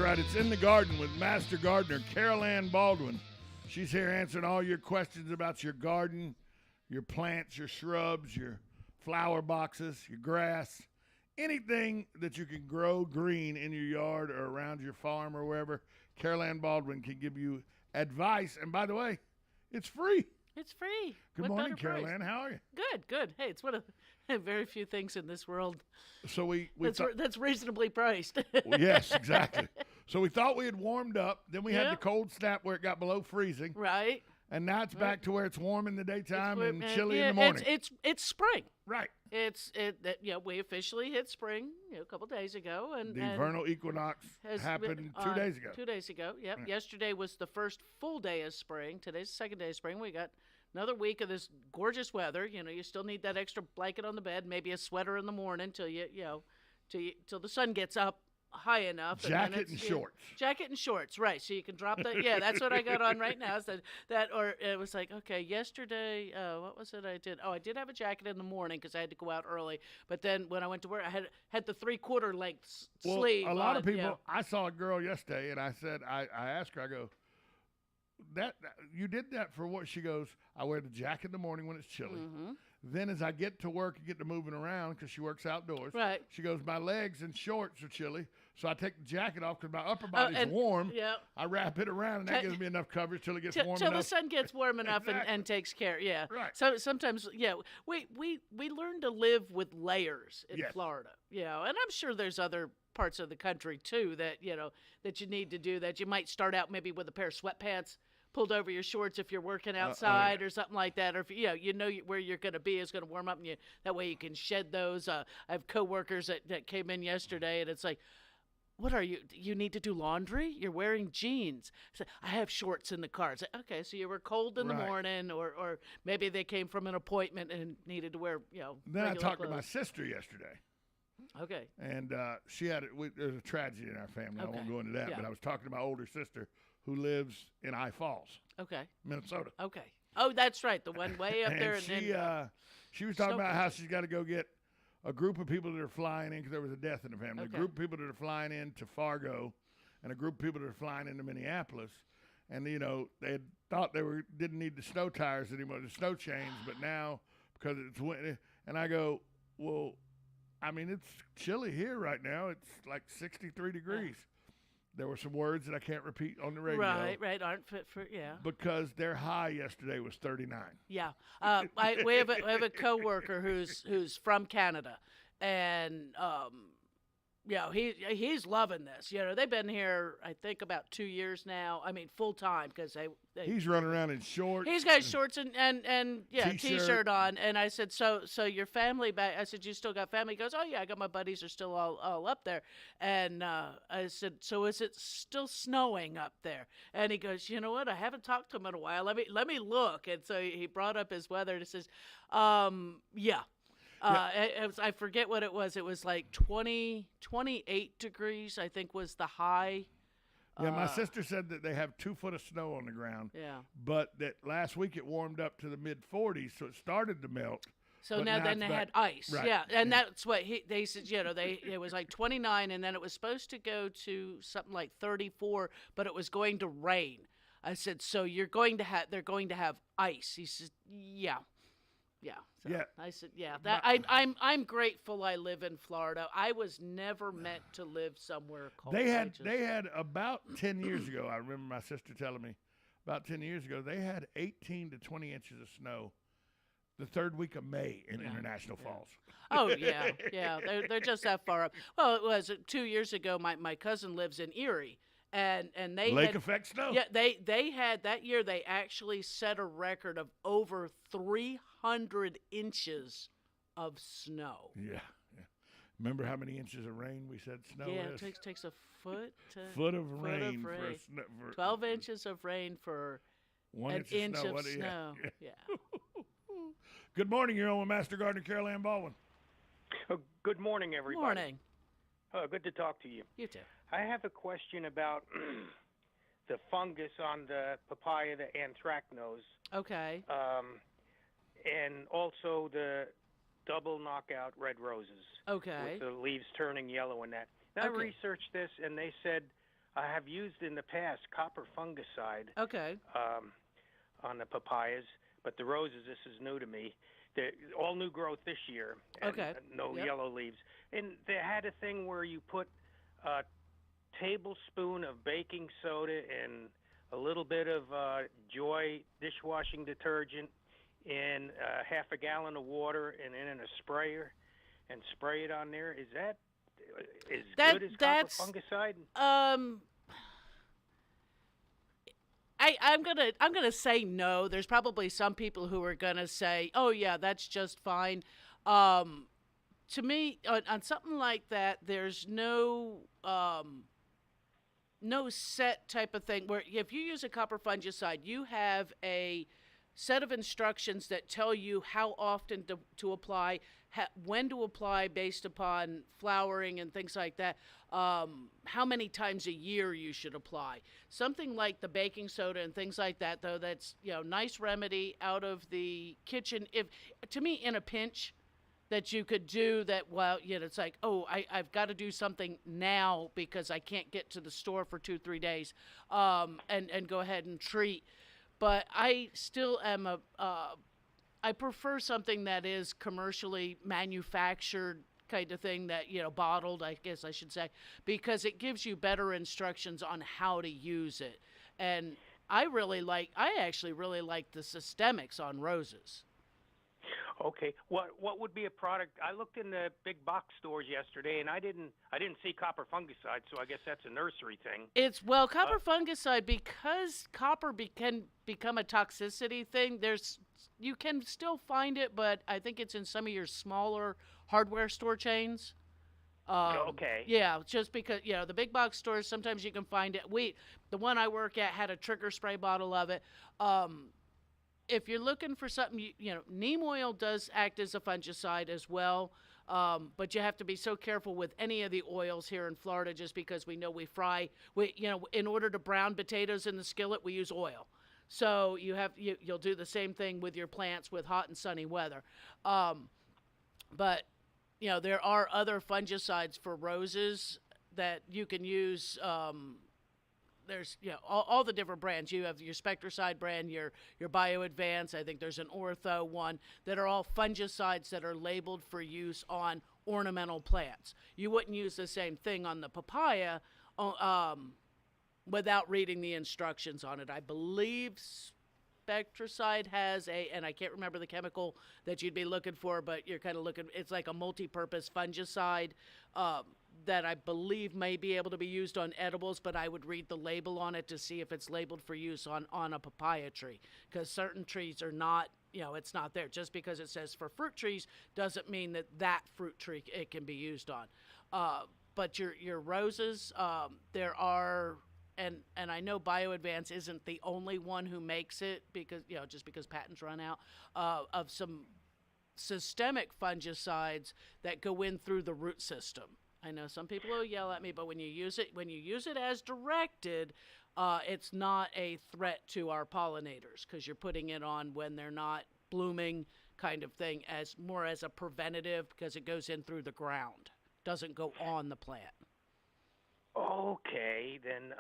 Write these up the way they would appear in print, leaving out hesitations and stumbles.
right. It's In the Garden with Master Gardener Carol Ann Baldwin. She's here answering all your questions about your garden, your plants, your shrubs, your flower boxes, your grass, anything that you can grow green in your yard or around your farm or wherever. Carol Ann Baldwin can give you advice. And by the way, it's free. It's free. Good morning, Carol Ann. How are you? Good. Hey, it's one of very few things in this world So that's reasonably priced. Well, yes, exactly. So we thought we had warmed up. Then we had the cold snap where it got below freezing. Right. And now it's back to where it's warm in the daytime and chilly yeah, in the morning. It's spring. Right. We officially hit spring a couple days ago, and The vernal equinox happened 2 days ago. 2 days ago. Yep. Right. Yesterday was the first full day of spring. Today's the second day of spring. We got another week of this gorgeous weather. You still need that extra blanket on the bed, maybe a sweater in the morning till till the sun gets up high enough. Jacket and shorts. Jacket and shorts, right? So you can drop that. Yeah, that's what I got on right now. Is that or it was like, okay, yesterday, what was it I did? Oh, I did have a jacket in the morning because I had to go out early. But then when I went to work, I had the 3/4 length sleeve. A lot of people. I saw a girl yesterday, and I said, I asked her, I go, that you did that for what? She goes, I wear the jacket in the morning when it's chilly. Mm-hmm. Then as I get to work and get to moving around because she works outdoors, right? She goes, my legs and shorts are chilly, so I take the jacket off because my upper body's warm. Yeah. I wrap it around, and that gives me enough coverage till it gets warm enough. Till the sun gets warm enough Exactly. and takes care. Yeah. Right. So sometimes, we learn to live with layers in Yes. Florida. And I'm sure there's other parts of the country too that that you need to do that. You might start out maybe with a pair of sweatpants pulled over your shorts if you're working outside or something like that, or if where you're going to be is going to warm up, and that way you can shed those. I have coworkers that came in yesterday, and it's like, what are you? You need to do laundry? You're wearing jeans. So, I have shorts in the car. It's like, okay, so you were cold in the morning, or maybe they came from an appointment and needed to wear Then I talked clothes. to my sister yesterday. Okay. And she had there's a tragedy in our family. Okay. I won't go into that, Yeah. but I was talking to my older sister who lives in I Falls, Okay. Minnesota. Okay. Oh, that's right. The one way up there. She was talking about how she's got to go get a group of people that are flying in because there was a death in the family. Okay. A group of people that are flying in to Fargo, and a group of people that are flying into Minneapolis. And they had thought didn't need the snow tires anymore, the snow chains, but now because it's winter. And I go, well, I mean, it's chilly here right now. It's like 63 degrees. There were some words that I can't repeat on the radio. Right. Aren't fit for, Because their high yesterday was 39. Yeah. We have a coworker who's from Canada, and he's loving this. They've been here, I think, about 2 years now. I mean, full time because he's running around in shorts. He's got shorts and t-shirt on. And I said, so your family back? I said, you still got family? He goes, oh yeah, I got my buddies are still all up there. And I said, so is it still snowing up there? And he goes, you know what? I haven't talked to him in a while. Let me look. And so he brought up his weather and he says, yeah. I forget what it was. It was like 28 degrees, I think, was the high. Yeah, my sister said that they have 2 foot of snow on the ground. Yeah. But that last week it warmed up to the mid-40s, so it started to melt. So now they had ice. Right. Yeah, and that's what they said. It was like 29, and then it was supposed to go to something like 34, but it was going to rain. I said, so they're going to have ice. He said, yeah. Yeah. So Yeah. I said, yeah. I'm grateful I live in Florida. I was never meant to live somewhere cold. They had about 10 years ago, I remember my sister telling me, about 10 years ago, they had 18 to 20 inches of snow the third week of May in International Falls. Oh, yeah. They're just that far up. Well, it was 2 years ago, my cousin lives in Erie. And they Lake effect snow. Yeah, they had that year. They actually set a record of over 300 inches of snow. Yeah. Remember how many inches of rain we said snow is? It takes a foot of rain. For 12 inches of rain for 1 inch of of snow. snow. Yeah. Good morning. You're on with Master Gardener Carol Ann Baldwin. Good morning, everybody. Morning. Good to talk to you. You too. I have a question about the fungus on the papaya, the anthracnose. Okay. And also the double knockout red roses. Okay. With the leaves turning yellow and that. Now, I researched this, and they said I have used in the past copper fungicide Okay. on the papayas, but the roses, this is new to me. They're all new growth this year, and Okay. no Yep. yellow leaves. And they had a thing where you put a tablespoon of baking soda and a little bit of Joy dishwashing detergent in half a gallon of water and in a sprayer and spray it on there. Is that as good as copper fungicide? I'm gonna say no. There's probably some people who are gonna say, "Oh yeah, that's just fine." To me, on something like that, there's no set type of thing where if you use a copper fungicide, you have a set of instructions that tell you how often to apply, when to apply based upon flowering and things like that, how many times a year you should apply. Something like the baking soda and things like that, though, that's, nice remedy out of the kitchen. If, to me, in a pinch, that you could do that, well, it's like, oh, I've got to do something now because I can't get to the store for 2-3 days, and go ahead and treat. But I still am I prefer something that is commercially manufactured kind of thing that, bottled, I guess I should say, because it gives you better instructions on how to use it. And I actually really like the systemics on roses. Okay. What would be a product? I looked in the big box stores yesterday, and I didn't see copper fungicide, so I guess that's a nursery thing. Copper fungicide, because copper can become a toxicity thing. You can still find it, but I think it's in some of your smaller hardware store chains. Okay. Yeah, just because the big box stores, sometimes you can find it. The one I work at had a trigger spray bottle of it. If you're looking for something, neem oil does act as a fungicide as well, but you have to be so careful with any of the oils here in Florida, just because we know we fry. In order to brown potatoes in the skillet, we use oil. So you'll do the same thing with your plants with hot and sunny weather. But there are other fungicides for roses that you can use. There's all the different brands. You have your Spectracide brand, your BioAdvance. I think there's an Ortho one that are all fungicides that are labeled for use on ornamental plants. You wouldn't use the same thing on the papaya without reading the instructions on it. I believe Spectracide has and I can't remember the chemical that you'd be looking for, but you're kind of looking. It's like a multi-purpose fungicide. That I believe may be able to be used on edibles, but I would read the label on it to see if it's labeled for use on a papaya tree, because certain trees are not, it's not there. Just because it says for fruit trees doesn't mean that fruit tree it can be used on. But your roses, there are, and I know BioAdvance isn't the only one who makes it, because just because patents run out, of some systemic fungicides that go in through the root system. I know some people will yell at me, but when you use it as directed, it's not a threat to our pollinators, because you're putting it on when they're not blooming, kind of thing, as more as a preventative, because it goes in through the ground, doesn't go on the plant. Okay, then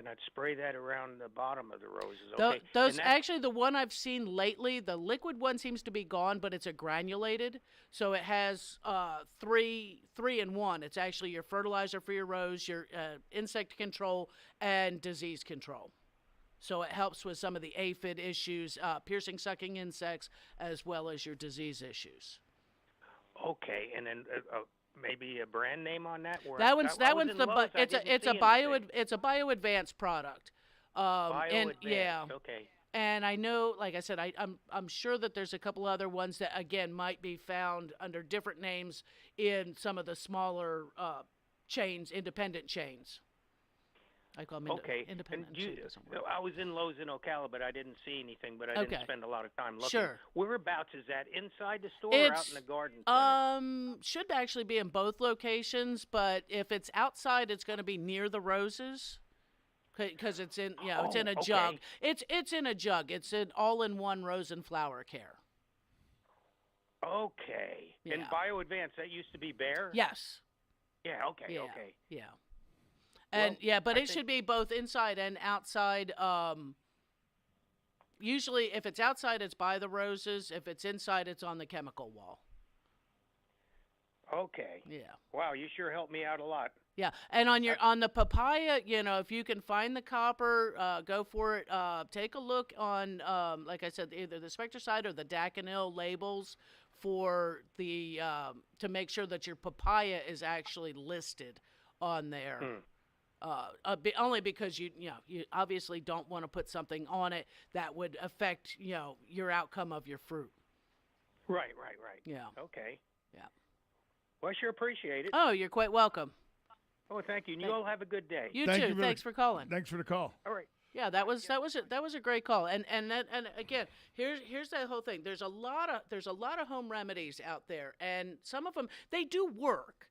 I'd spray that around the bottom of the roses. Okay. Those actually, the one I've seen lately, the liquid one seems to be gone, but it's a granulated, so it has 3 in 1. It's actually your fertilizer for your rose, your insect control, and disease control. So it helps with some of the aphid issues, piercing, sucking insects, as well as your disease issues. Okay, and then maybe a brand name on that? It's a BioAdvance product. BioAdvance. Okay. And I know, like I said, I'm sure that there's a couple other ones that again might be found under different names in some of the smaller chains, independent chains. I call them independent chains. I was in Lowe's in Ocala, but I didn't see anything. But I didn't spend a lot of time looking. Sure. Whereabouts is that? Inside the store or out in the garden center? Should actually be in both locations, but if it's outside, it's going to be near the roses, because it's in it's in a jug. It's in a jug. It's an all-in-one rose and flower care. Okay. Yeah. And BioAdvance, that used to be Bayer? Yes. Yeah. Okay. Yeah. Okay. Yeah. And Well, but I it think- should be both inside and outside. Usually, if it's outside, it's by the roses. If it's inside, it's on the chemical wall. Okay. Yeah. Wow, you sure helped me out a lot. Yeah, and on the papaya, if you can find the copper, go for it. Take a look on, like I said, either the Spectracide or the Daconil labels for the to make sure that your papaya is actually listed on there. Only because you obviously don't want to put something on it that would affect your outcome of your fruit. Right. Yeah. Okay. Yeah. Well, I sure appreciate it. Oh, you're quite welcome. Oh, thank you. And you all have a good day. You Thank too. you very- Thanks for calling. Thanks for the call. All right. Yeah, that was a great call. And again, here's that whole thing. There's a lot of home remedies out there, and some of them they do work.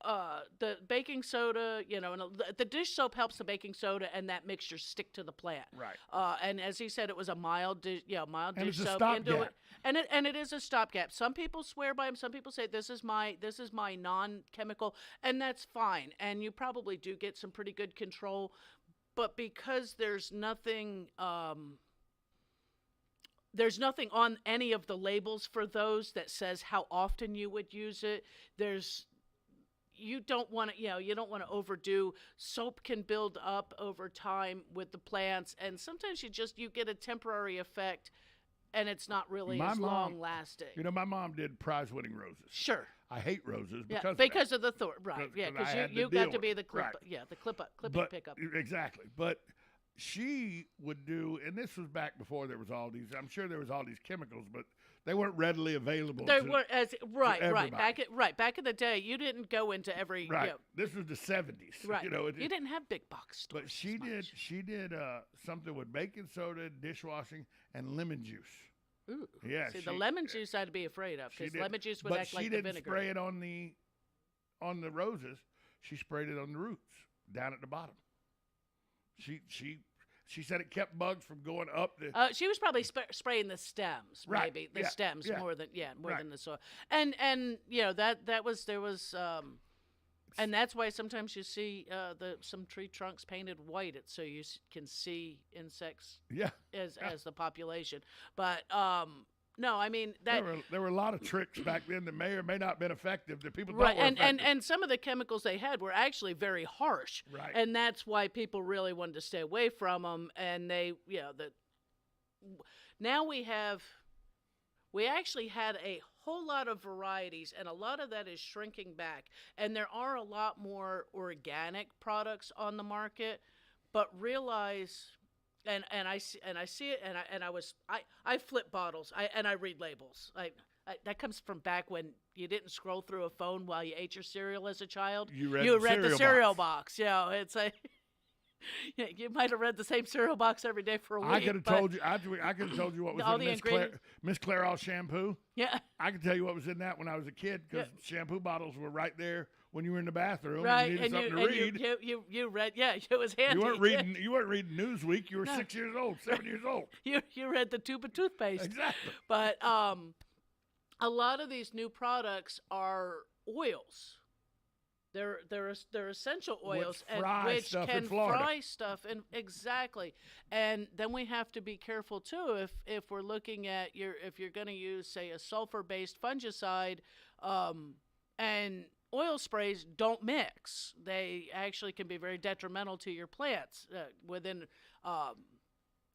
The baking soda, and the dish soap helps the baking soda and that mixture stick to the plant. Right. And as he said, it was a mild dish And it's a soap into stopgap. it, and it is a stopgap. Some people swear by them. Some people say this is my non-chemical, and that's fine. And you probably do get some pretty good control, but because there's nothing. There's nothing on any of the labels for those that says how often you would use it. You don't want to overdo. Soap can build up over time with the plants, and sometimes you get a temporary effect, and it's not really My as mom- long lasting. My mom did prize-winning roses. Sure. I hate roses Yeah, because of the thorn, right? 'Cause- Yeah, 'cause I because had to you deal got to with be it. the clip, Right. the clip and but pick up. exactly. But she would do, and this was back before there was all these. I'm sure there was all these chemicals, but they weren't readily available. There to- were right. everybody. Back in the day, you didn't go into every right. This was the 70s. right. You didn't have big box stores. But she as did. much. She did something with baking soda, dishwashing, and lemon juice. Ooh. Yeah. See, the lemon juice I'd be afraid of she because did. lemon juice would But act she like the didn't vinegar. spray it on the roses. She sprayed it on the roots down at the bottom. She said it kept bugs from going up the. She was probably spraying the stems, Right, maybe the yeah, stems yeah. more than Right. than the soil. And there was and that's why sometimes you see some tree trunks painted white, so you can see insects Yeah. as the population. But no, I mean that. There were a lot of tricks back then that may or may not have been effective that people Right, thought were and effective. some of the chemicals they had were actually very harsh, Right. and that's why people really wanted to stay away from them. And now we actually had a whole lot of varieties, and a lot of that is shrinking back. And there are a lot more organic products on the market, but realize. And I see it, and I flip bottles, and I read labels. That comes from back when you didn't scroll through a phone while you ate your cereal as a child. You read the the cereal box. It's like you might have read the same cereal box every day for a week. I could have told you. I could have told you what was All in the Miss Clairol shampoo. Yeah, I can tell you what was in that when I was a kid because shampoo bottles were right there when you were in the bathroom. right. And you needed something to read. You read. Yeah, it was handy. You weren't reading. You weren't reading Newsweek. You were No. 6 years old, 7 years old. You read the tube of toothpaste. Exactly. But a lot of these new products are oils. They're essential oils, fry stuff in can Florida. fry stuff, and exactly. And then we have to be careful too if we're looking at if you're going to use, say, a sulfur-based fungicide, and oil sprays don't mix. They actually can be very detrimental to your plants within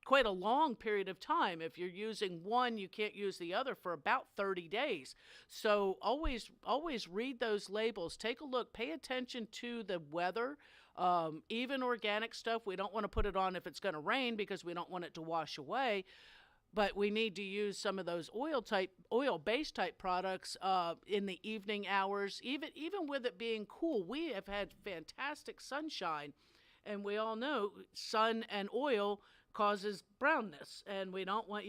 quite a long period of time. If you're using one, you can't use the other for about 30 days. So always read those labels. Take a look. Pay attention to the weather. Even organic stuff, we don't want to put it on if it's going to rain because we don't want it to wash away. But we need to use some of those oil-based type products in the evening hours. Even with it being cool, we have had fantastic sunshine, and we all know sun and oil causes brownness, and we don't want.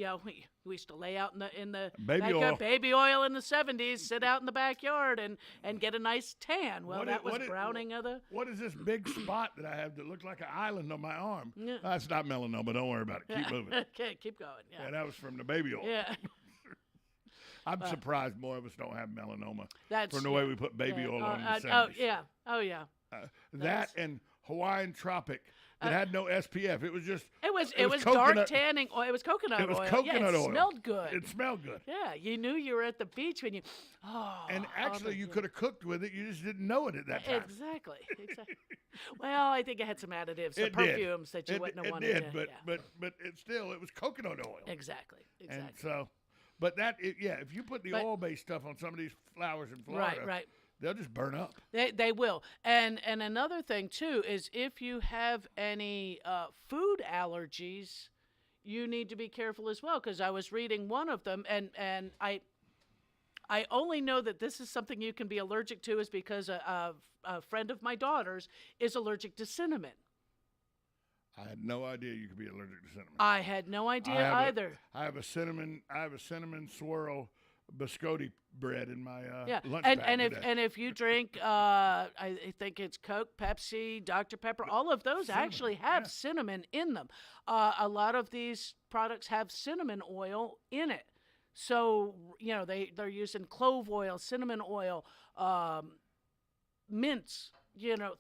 We used to lay out in the Baby backyard, oil. baby oil in the 70s, sit out in the backyard and get a nice tan. Well, that was browning of the. What is this big spot that I have that looks like an island on my arm? Yeah. That's not melanoma. Don't worry about it. Keep moving. Okay, keep going. Yeah, that was from the baby oil. Yeah. I'm surprised more of us don't have melanoma That's from the way we put baby oil on in the 70s. Oh yeah. Oh yeah. That and Hawaiian Tropic that had no SPF. It was just It was coconut- dark tanning oil. It was coconut It was oil. coconut yeah, it oil. smelled good. It smelled good. Yeah, you knew you were at the beach when you. Oh, And actually, you could have cooked with it. You just didn't know it at that time. Exactly. Well, I think it had some additives, some It did. perfumes that you wouldn't have it wanted did, to. but it was coconut oil. Exactly. And so, but if you put the oil-based stuff on some of these flowers in Florida, Right. they'll just burn up. They will. And another thing too is if you have any food allergies, you need to be careful as well, because I was reading one of them and I only know that this is something you can be allergic to is because a friend of my daughter's is allergic to cinnamon. I had no idea you could be allergic to cinnamon. I had no idea either. I have a cinnamon swirl biscotti bread in my lunch and bag and if you drink, I think it's Coke, Pepsi, Dr. Pepper, all of those actually have cinnamon in them. A lot of these products have cinnamon oil in it. So, they're using clove oil, cinnamon oil, mints,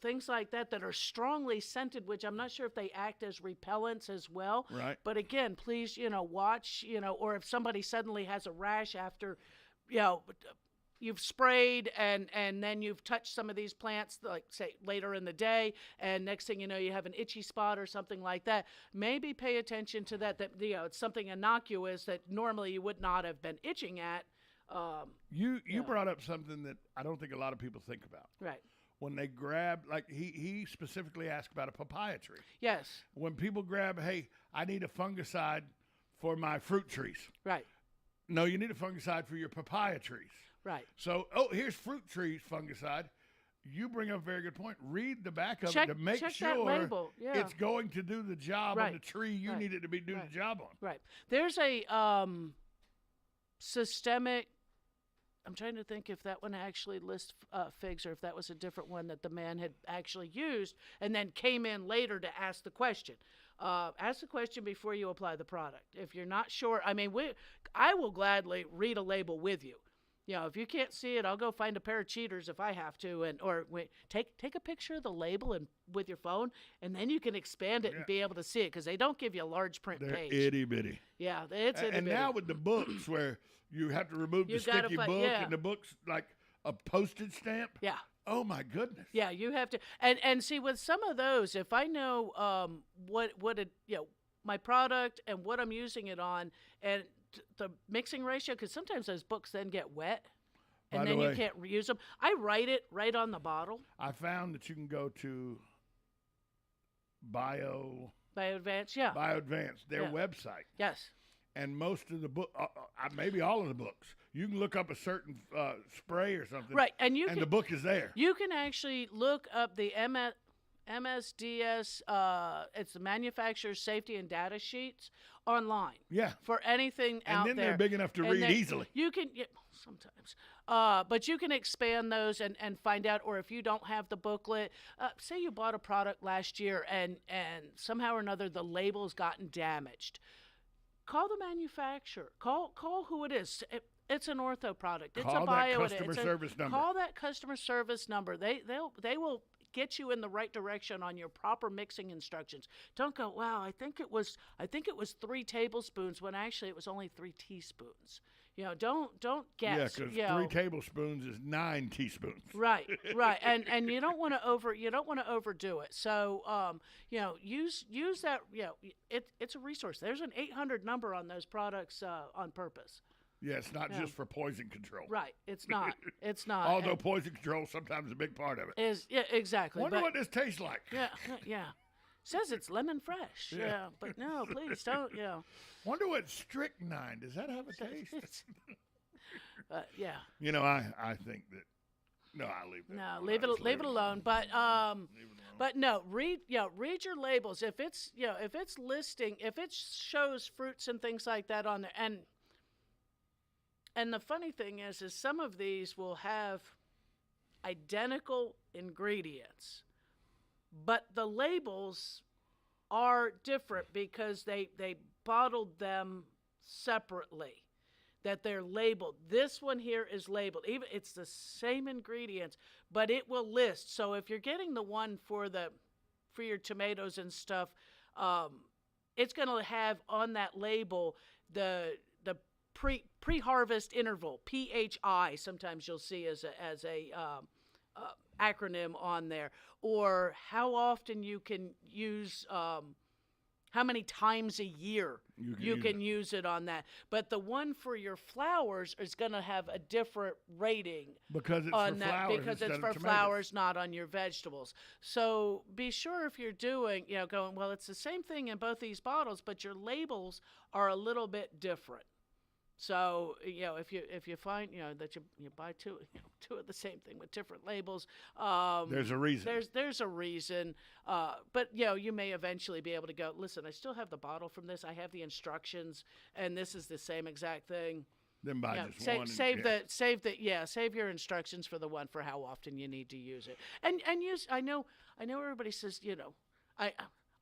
things like that are strongly scented, which I'm not sure if they act as repellents as well. Right. But again, please, watch, or if somebody suddenly has a rash after, you've sprayed and then you've touched some of these plants, like say later in the day, and next thing you know, you have an itchy spot or something like that. Maybe pay attention to that. That it's something innocuous that normally you would not have been itching at. You brought up something that I don't think a lot of people think about. Right. When they grab, like he specifically asked about a papaya tree. Yes. When people grab, hey, I need a fungicide for my fruit trees. Right. No, you need a fungicide for your papaya trees. Right. So, here's fruit trees fungicide. You bring up a very good point. Read the back of Check- it to make check sure that label. Yeah. it's going to do the job on Right. the tree you Right. need it to do the job on. Right. There's a systemic. I'm trying to think if that one actually lists figs or if that was a different one that the man had actually used and then came in later to ask the question. Ask the question before you apply the product. If you're not sure, I will gladly read a label with you. If you can't see it, I'll go find a pair of cheaters if I have to, take a picture of the label and with your phone, and then you can expand it and be able to see it, because they don't give you a large print They're page. itty bitty. Yeah, it's itty And bitty. now with the books where you have to remove the You gotta sticky fi- book yeah. and the book's like a postage stamp. Yeah. Oh my goodness. Yeah, you have to, and see with some of those, if I know what it my product and what I'm using it on, and the mixing ratio, because sometimes those books then get wet, and By the then you way, can't reuse them. I write it right on the bottle. I found that you can go to Bioadvance, their Yeah. website, Yes. and most of the book, maybe all of the books, you can look up a certain spray or something, Right, and the book is there. You can actually look up the MSDS, it's the manufacturer's safety and data sheets online. Yeah. For anything out there. And then they're big enough to And read then easily. You can, sometimes. But you can expand those and find out, or if you don't have the booklet, say you bought a product last year and somehow or another the label's gotten damaged. Call the manufacturer. Call who it is. It's an ortho product. It's Call a that bio. customer service number. Call that customer service number. They will get you in the right direction on your proper mixing instructions. Don't go, wow, I think it was 3 tablespoons when actually it was only 3 teaspoons. Don't guess. Yeah, because 3 tablespoons is 9 teaspoons. Right, and you don't want to overdo it. So use that. It's a resource. There's an 800 number on those products on purpose. Yeah, it's not just for poison control. Right, it's not. It's not. Although poison control is sometimes a big part of it. Exactly. Wonder what this tastes like. Yeah. Says it's lemon fresh. Yeah, but no, please don't. Wonder what strychnine, does that have a taste? Yeah. I think that. No, I'll leave that. No, leave it alone. But no, read your labels. If it's listing, if it shows fruits and things like that on there, and the funny thing is some of these will have identical ingredients, but the labels are different because they bottled them separately, that they're labeled. This one here is labeled. Even it's the same ingredients, but it will list. So if you're getting the one for the for your tomatoes and stuff, it's going to have on that label the pre-harvest interval, PHI. Sometimes you'll see as a acronym on there, or how often you can use. How many times a year you can use it on that. But the one for your flowers is going to have a different rating because it's on for that flowers because instead it's of for tomatoes. flowers, not on your vegetables. So be sure if you're doing, going, well, it's the same thing in both these bottles, but your labels are a little bit different. So if you find that you buy two of the same thing with different labels, there's a reason. There's a reason, but you may eventually be able to go. Listen, I still have the bottle from this. I have the instructions, and this is the same exact thing. Then buy just one. Save your instructions for the one for how often you need to use it, and use. I know everybody says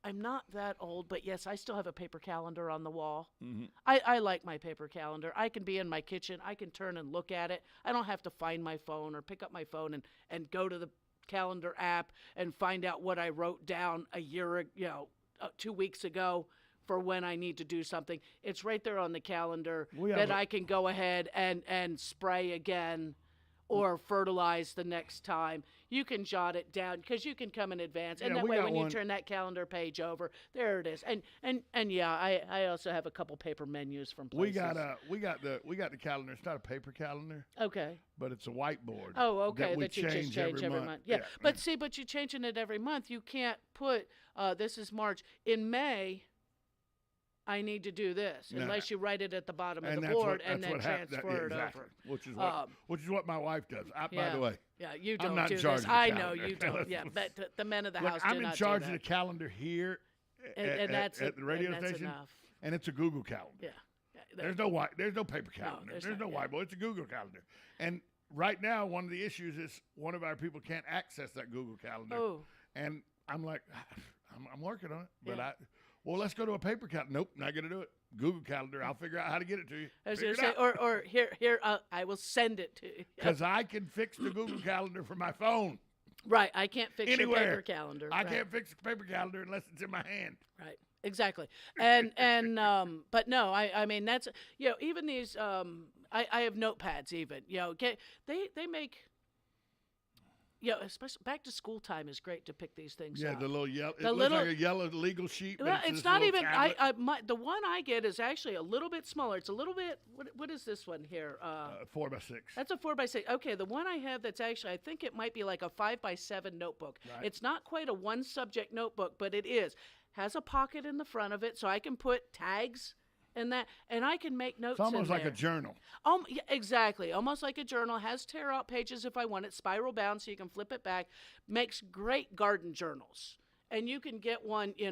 I'm not that old, but yes, I still have a paper calendar on the wall. Mm-hmm. I like my paper calendar. I can be in my kitchen. I can turn and look at it. I don't have to find my phone or pick up my phone and go to the calendar app and find out what I wrote down 2 weeks ago for when I need to do something. It's right there on the calendar I can go ahead and spray again or fertilize the next time. You can jot it down because you can come in advance, and that way when you turn that calendar page over, there it is. And I also have a couple paper menus from places. We got the calendar. It's not a paper calendar. Okay. But it's a whiteboard. Oh, okay. That you just change every month. Yeah. But you're changing it every month. You can't put this is March. In May, I need to do this, unless you write it at the bottom of the board and then transfer it over. Which is what my wife does. By the way. Yeah, you don't I'm not do in charge this. of the I calendar. know you don't. Yeah, but the men of the house do I'm in not charge do of that. the calendar here at the radio station, and it's a Google calendar. Yeah. There's no paper calendar. There's no whiteboard. It's a Google calendar. And right now, one of the issues is one of our people can't access that Google calendar. Oh. And I'm like, I'm working on it, but well, let's go to a paper calendar. Nope, not going to do it. Google Calendar. I'll figure out how to get it to you. I was going to say, or here, I will send it to you. Because I can fix the Google Calendar from my phone. Right. I can't fix Anywhere. your paper calendar. I can't fix the paper calendar unless it's in my hand. Right. Exactly. And but no, I mean, that's, even these, I have notepads even, they make, especially back to school time is great to pick these things up. The little yellow. It looks like a yellow legal sheet. Well, it's not even. The one I get is actually a little bit smaller. It's a little bit. What is this one here? 4x6. That's a 4x6. Okay, the one I have that's actually, I think it might be like a 5x7 notebook. Right. It's not quite a one subject notebook, but it is. Has a pocket in the front of it, so I can put tags. And I can make notes. It's almost like a journal. Yeah, exactly, almost like a journal. Has tear out pages if I want it, spiral bound, so you can flip it back. Makes great garden journals. And you can get one, you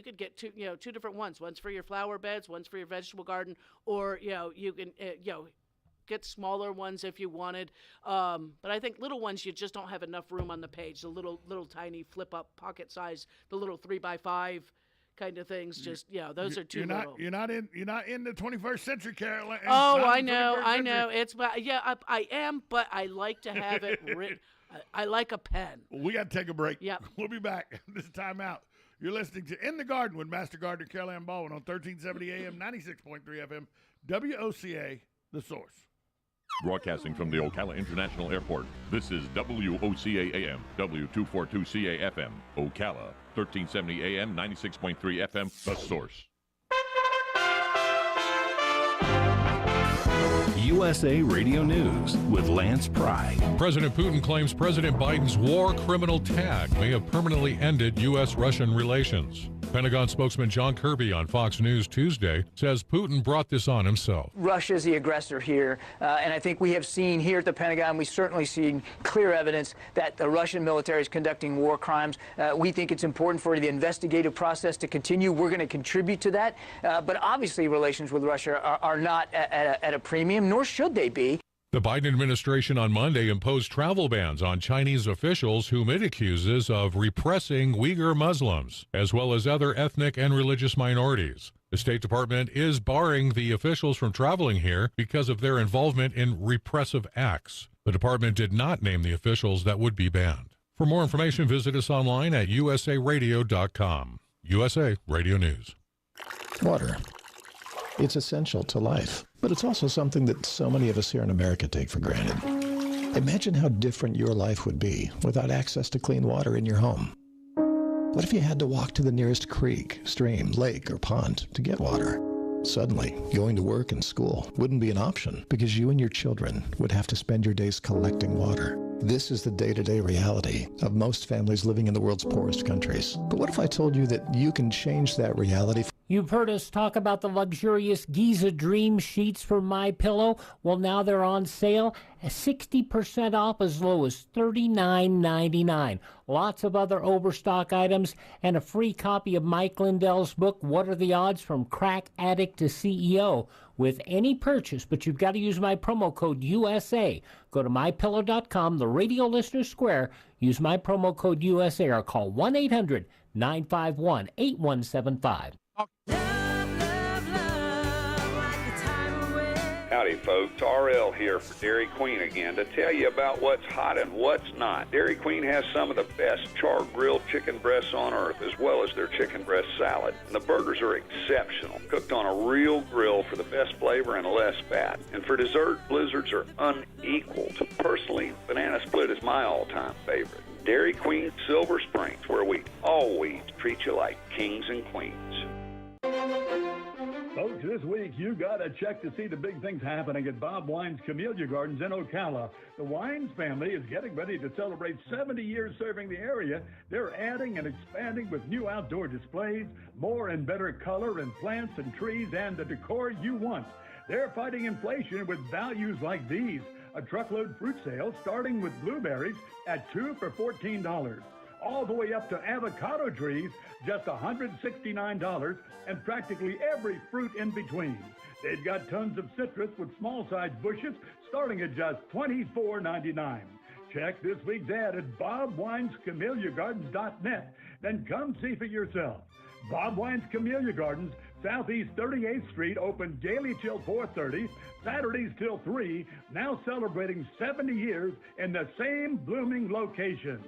could get two different ones. One's for your flower beds, one's for your vegetable garden, or you can get smaller ones if you wanted. But I think little ones, you just don't have enough room on the page. The little tiny flip up pocket size, the little 3x5. Kind of things, just those are too little. You're not in the 21st century, Carolyn. Oh, I know. It's I am, but I like to have it written. I like a pen. We got to take a break. Yep. We'll be back. This is Time Out. You're listening to In the Garden with Master Gardener Caroline Baldwin on 1370 AM, 96.3 FM, WOCA, The Source. Broadcasting from the Ocala International Airport, this is WOCA AM, W242CA FM, Ocala, 1370 AM, 96.3 FM, The Source. USA Radio News with Lance Pry. President Putin claims President Biden's war criminal tag may have permanently ended U.S.-Russian relations. Pentagon spokesman John Kirby on Fox News Tuesday says Putin brought this on himself. Russia's the aggressor here, and I think we have seen here at the Pentagon, we certainly seen clear evidence that the Russian military is conducting war crimes. We think it's important for the investigative process to continue. We're going to contribute to that, but obviously relations with Russia are not at a premium, nor should they be. The Biden administration on Monday imposed travel bans on Chinese officials whom it accuses of repressing Uyghur Muslims, as well as other ethnic and religious minorities. The State Department is barring the officials from traveling here because of their involvement in repressive acts. The department did not name the officials that would be banned. For more information, visit us online at usaradio.com. USA Radio News. Water. It's essential to life, but it's also something that so many of us here in America take for granted. Imagine how different your life would be without access to clean water in your home. What if you had to walk to the nearest creek, stream, lake, or pond to get water? Suddenly, going to work and school wouldn't be an option because you and your children would have to spend your days collecting water. This is the day-to-day reality of most families living in the world's poorest countries. But what if I told you that you can change that reality? You've heard us talk about the luxurious Giza Dream sheets from MyPillow. Well, now they're on sale, 60% off, as low as $39.99. Lots of other overstock items and a free copy of Mike Lindell's book, What Are the Odds from Crack Addict to CEO, with any purchase, but you've got to use my promo code USA. Go to MyPillow.com, the Radio Listener Square, use my promo code USA, or call 1-800-951-8175. Howdy folks, RL here for Dairy Queen again to tell you about what's hot and what's not. Dairy Queen has some of the best char-grilled chicken breasts on earth, as well as their chicken breast salad. And the burgers are exceptional, cooked on a real grill for the best flavor and less fat. And for dessert, blizzards are unequaled. Personally, banana split is my all-time favorite. Dairy Queen Silver Springs, where we always treat you like kings and queens. Folks, this week you got to check to see the big things happening at Bob Wine's Camellia Gardens in Ocala. The Wines family is getting ready to celebrate 70 years serving the area. They're adding and expanding with new outdoor displays, more and better color and plants and trees, and the decor you want. They're fighting inflation with values like these. A truckload fruit sale starting with blueberries at 2 for $14. All the way up to avocado trees, just $169, and practically every fruit in between. They've got tons of citrus with small-sized bushes starting at just $24.99. Check this week's ad at bobwinescamelliagardens.net, then come see for yourself. Bob Wine's Camellia Gardens, Southeast 38th Street, open daily till 4:30, Saturdays till 3, now celebrating 70 years in the same blooming location.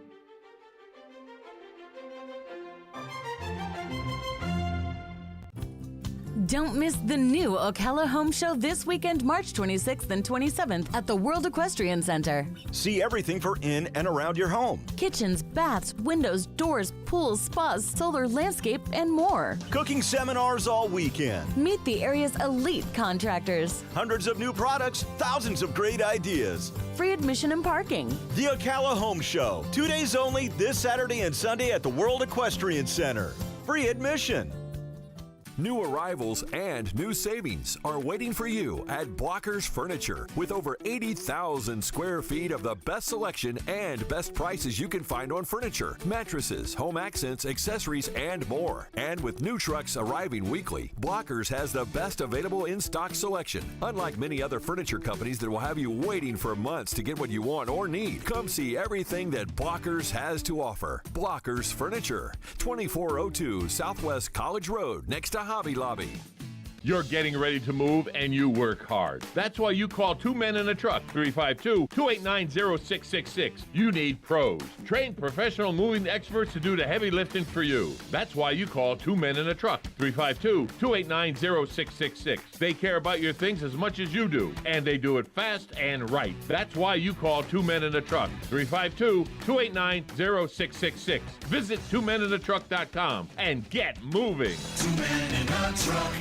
Don't miss the new Ocala Home Show this weekend, March 26th and 27th at the World Equestrian Center. See everything for in and around your home. Kitchens, baths, windows, doors, pools, spas, solar, landscape, and more. Cooking seminars all weekend. Meet the area's elite contractors. Hundreds of new products, thousands of great ideas. Free admission and parking. The Ocala Home Show, 2 days only, this Saturday and Sunday at the World Equestrian Center. Free admission. New arrivals and new savings are waiting for you at Blockers Furniture. With over 80,000 square feet of the best selection and best prices you can find on furniture, mattresses, home accents, accessories, and more. And with new trucks arriving weekly, Blockers has the best available in-stock selection. Unlike many other furniture companies that will have you waiting for months to get what you want or need, come see everything that Blockers has to offer. Blockers Furniture, 2402 Southwest College Road, next to Hobby Lobby. You're getting ready to move and you work hard. That's why you call Two Men in a Truck, 352-289-0666. You need pros. Trained professional moving experts to do the heavy lifting for you. That's why you call Two Men in a Truck, 352-289-0666. They care about your things as much as you do, and they do it fast and right. That's why you call Two Men in a Truck, 352-289-0666. Visit twomeninatruck.com and get moving. Two Men in a Truck.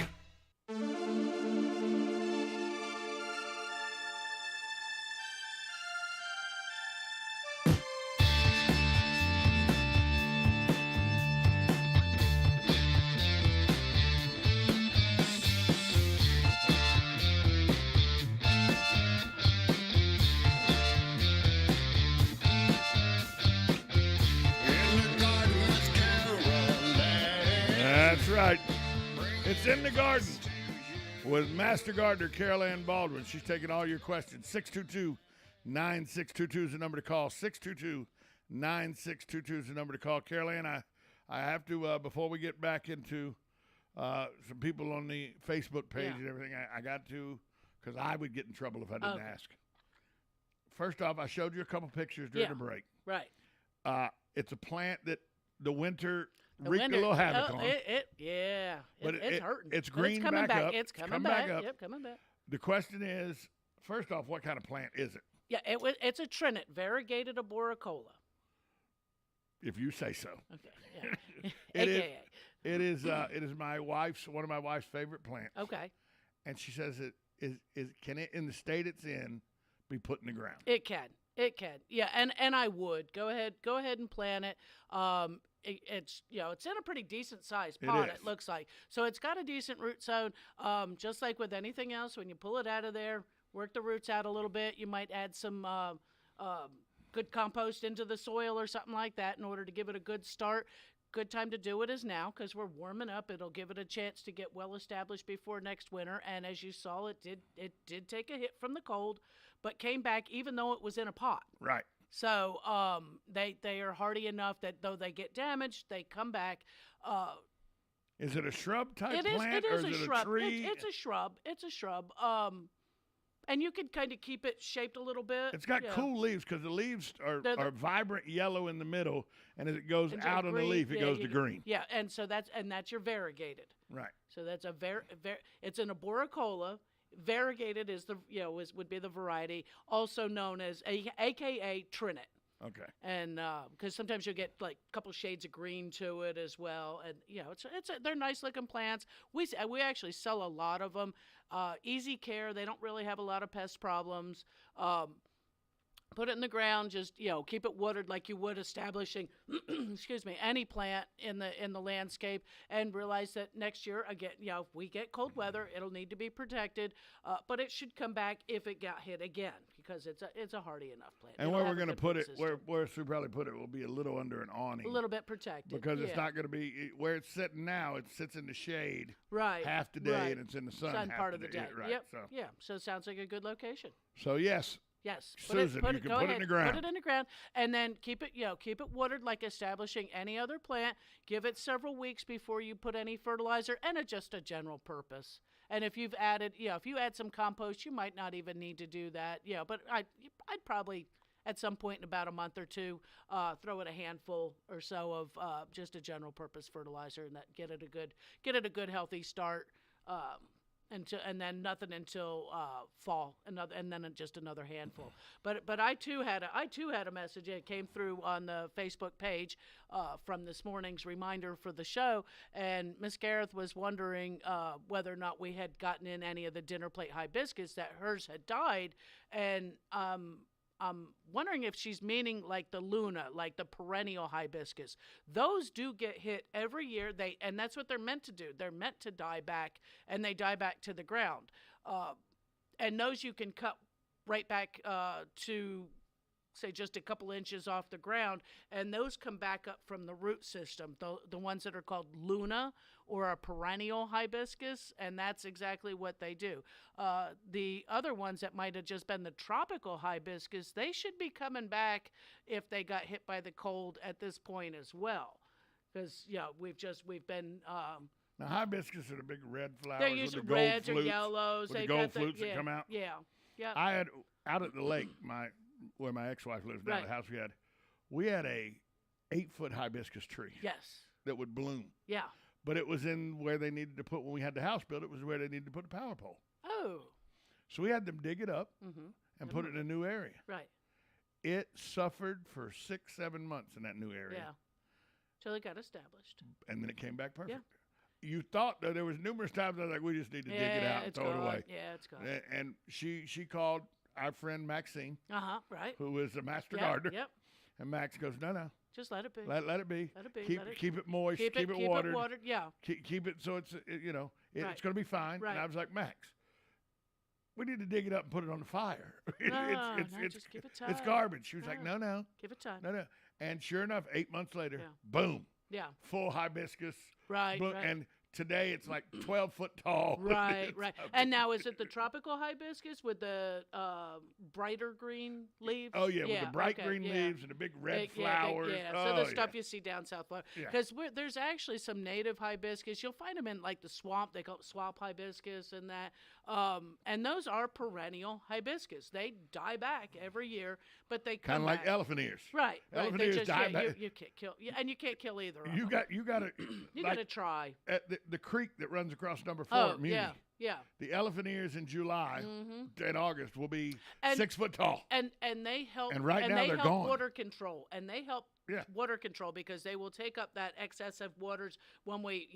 That's right. It's in the garden with Master Gardener Carol Ann Baldwin. She's taking all your questions. 622-9622 is the number to call. 622-9622 is the number to call. Carol Ann, I have to, before we get back into some people on the Facebook page and everything, I got to, because I would get in trouble if I didn't ask. First off, I showed you a couple pictures during the break. Right. It's a plant that the winter wreaked a little havoc on. It's hurting. It's green but it's coming back up. It's coming back up. Yep, coming back. The question is, first off, what kind of plant is it? Yeah, it's a trinnet, variegated arboricola. If you say so. Okay. Yeah. It is one of my wife's favorite plants. Okay. And she says can it in the state it's in be put in the ground? It can. Yeah, and I would go ahead and plant it. It's it's in a pretty decent sized pot. It looks like, so it's got a decent root zone. Just like with anything else, when you pull it out of there, work the roots out a little bit. You might add some good compost into the soil or something like that in order to give it a good start. Good time to do it is now because we're warming up. It'll give it a chance to get well established before next winter. And as you saw, it did take a hit from the cold, but came back even though it was in a pot. Right. So they are hardy enough that though they get damaged, they come back. Is it a shrub type plant or is it a shrub. a tree? It's a shrub. It's a shrub. And you can kind of keep it shaped a little bit. It's got cool leaves because the leaves are vibrant yellow in the middle, and as it goes out on the leaf, it goes to green. Yeah, and so that's your variegated. Right. So that's it's an arboricola. Variegated is would be the variety, also known as AKA Trinnet. Okay. And because sometimes you'll get like a couple shades of green to it as well, and they're nice looking plants. We actually sell a lot of them. Easy care. They don't really have a lot of pest problems. Put it in the ground. Just keep it watered like you would establishing, any plant in the landscape, and realize that next year again, if we get cold weather, it'll need to be protected. But it should come back if it got hit again because it's a hardy enough plant. And where we're going to put it, where we probably put it, will be a little under an awning, a little bit protected because it's not going to be where it's sitting now. It sits in the shade half the day, and it's in the sun half part the of the day. Right. Yep. So. Yeah. So it sounds like a good location. So yes. Yes, Susan, you can put it in the ground. Put it in the ground, and then keep it watered like establishing any other plant. Give it several weeks before you put any fertilizer, and just a general purpose. And if you've added, if you add some compost, you might not even need to do that. But I'd probably at some point in about a month or two throw it a handful or so of just a general purpose fertilizer, and that get it a good healthy start. And then nothing until fall, and then just another handful. But I too had a message. It came through on the Facebook page from this morning's reminder for the show, and Miss Gareth was wondering whether or not we had gotten in any of the dinner plate hibiscus, that hers had died, and I'm wondering if she's meaning like the Luna, like the perennial hibiscus. Those do get hit every year. And that's what they're meant to do. They're meant to die back, and they die back to the ground. And those you can cut right back to, say, just a couple inches off the ground, and those come back up from the root system, the ones that are called Luna or a perennial hibiscus, and that's exactly what they do. The other ones that might have just been the tropical hibiscus, they should be coming back if they got hit by the cold at this point as well, because we've been. Now hibiscus are the big red flowers. They're usually with the reds gold or flutes, yellows. with the gold flutes that come out. Yeah. I had out at the lake, where my ex-wife lives down at the house. We had a 8-foot hibiscus tree. Yes. That would bloom. Yeah. But it was in where they needed to put, when we had the house built, it was where they needed to put a power pole. Oh. So we had them dig it up and put it in a new area. Right. It suffered for 6-7 months in that new area. Yeah. Till it got established. And then it came back perfect. Yeah. You thought that there was numerous times I was like, we just need to dig it out and throw it away. Yeah, it's gone. And she called our friend Maxine. Right. Who is a master gardener. Yep. And Max goes, no. Just let it be. Let it be. Let it be. Keep it moist. Keep it watered. Yeah. Keep it so it's it's going to be fine. Right. And I was like, Max, we need to dig it up and put it on the fire. Just give it time. It's garbage. She was like, no. Give it time. No. And sure enough, 8 months later, boom. Yeah. Full hibiscus. Right. Boom, right. And today it's like 12 foot tall. Right. And now is it the tropical hibiscus with the brighter green leaves? Oh, yeah, with the bright green leaves and the big red flowers. So the stuff you see down South Florida. Because there's actually some native hibiscus. You'll find them in like the swamp. They call it swamp hibiscus and that. And those are perennial hibiscus. They die back every year, but they come Kind of like back. elephant ears. Right. Elephant They ears just, die yeah, back. you can't kill. Yeah, and you can't kill either. Of You them. got to You like, got to try. at the creek that runs across number 4 Oh at Muni. yeah. The elephant ears in July and August will be And- 6 foot tall. And they help. And right now they they're help gone. water control, and they help Yeah. water control because they will take up that excessive waters when we